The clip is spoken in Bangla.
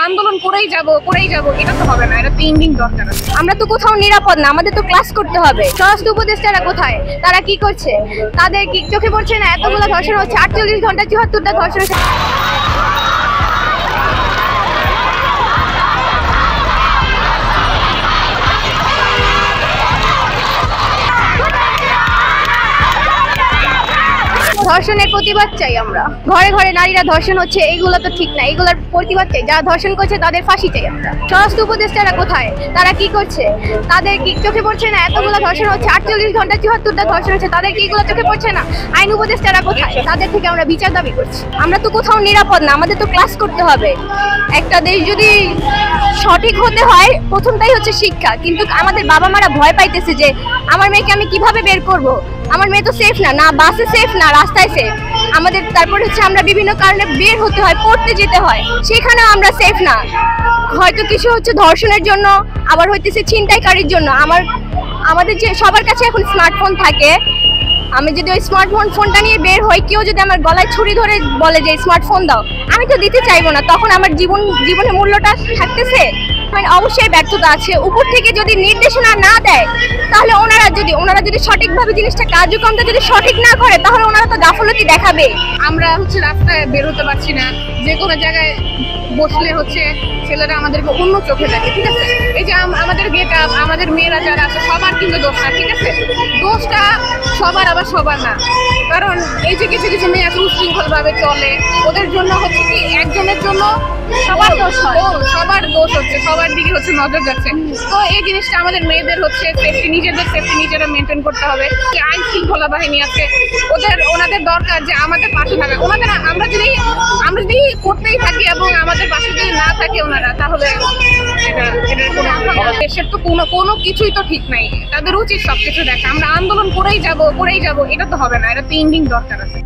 আন্দোলন করেই যাব এটা তো হবে না, এটা তো এন্ডিং দরকার আছে। আমরা তো কোথাও নিরাপদ না, আমাদের তো ক্লাস করতে হবে। স্বরাষ্ট্র উপদেষ্টারা কোথায়, তারা কি করছে? তাদের কি চোখে পড়ছে না এতগুলো ধর্ষণ হচ্ছে, 48 ঘন্টা 74টা ধর্ষণ হচ্ছে। ধর্ষণের প্রতিবাদ চাই আমরা। ঘরে ঘরে নারীরা ধর্ষণ হচ্ছে, এইগুলো তো ঠিক না, এইগুলোর প্রতিবাদ চাই। যারা ধর্ষণ করছে তাদের ফাঁসি চাই আমরা। স্বরাষ্ট্র উপদেষ্টারা কোথায়, তারা কি করছে? তাদের কি চোখে পড়ছে না এতগুলো ধর্ষণ হচ্ছে, 48 ঘন্টা 74টা ধর্ষণ হচ্ছে, তাদের কি এগুলো চোখে পড়ছে না? আইন উপদেষ্টারা কোথায়, তাদের থেকে আমরা বিচার দাবি করছি। আমরা তো কোথাও নিরাপদ না, আমাদের তো ক্লাস করতে হবে। একটা দেশ যদি সঠিক হতে হয়, প্রথমটাই হচ্ছে শিক্ষা। কিন্তু আমাদের বাবা মারা ভয় পাইতেছে যে আমার মেয়েকে আমি কিভাবে বের করব, আমার মেয়ে তো সেফ না, না বাসে সেফ না রাস্তায় সেফ। আমাদের তারপর হচ্ছে আমরা বিভিন্ন কারণে বের হতে হয়, পড়তে যেতে হয়, সেখানেও আমরা সেফ না। হয়তো কিছু হচ্ছে ধর্ষণের জন্য, আবার হইতেছে ছিনতাইকারীর জন্য। আমাদের যে সবার কাছে এখন স্মার্টফোন থাকে, আমি যদি ওই ফোনটা নিয়ে বের হই, কেউ যদি আমার গলায় ছুরি ধরে বলে যে স্মার্টফোন দাও, আমি তো দিতে চাইবো না। তখন আমার জীবনের মূল্যটা থাকতেছে। অবশ্যই ব্যর্থতা আছে। উপর থেকে যদি নির্দেশনা না দেয়, তাহলে ওনারা যদি সঠিকভাবে জিনিসটা কার্যক্রমটা যদি সঠিক না করে, তাহলে ওনারা তো গাফলতি দেখাবে। আমরা হচ্ছে রাস্তায় বের হতে পারছি না, যে কোনো জায়গায় বসলে হচ্ছে ছেলেরা আমাদেরকে অন্য চোখে দেখে, ঠিক আছে? এই যে আমাদের গেট আপ, আমাদের মেয়েরা যারা আছে সবার কিন্তু দোষ না, ঠিক আছে? দোষটা সবার, আবার সবার না। কারণ এই যে কিছু কিছু মেয়ে আছে উশৃঙ্খল ভাবে চলে, ওদের জন্য হচ্ছে কি একজনের জন্য সবার দোষ হয়, সবার দোষ হচ্ছে, সবার দিকে হচ্ছে নজর যাচ্ছে। তো এই জিনিসটা আমাদের মেয়েদের হচ্ছে সেফটি, নিজেদের সেফটি নিজেরা মেনটেন করতে হবে। যে আইন শৃঙ্খলা বাহিনী আছে, ওনাদের দরকার যে আমাদের পাশে থাকা। আমরা যদি করতেই থাকি এবং আমাদের পাশে যদি না থাকে ওনারা, তাহলে দেশের তো কোনো কিছুই তো ঠিক নাই। তাদের উচিত সবকিছু দেখা। আমরা আন্দোলন করেই যাব এটা তো হবে না, এটা তো এন্ডিং দরকার আছে।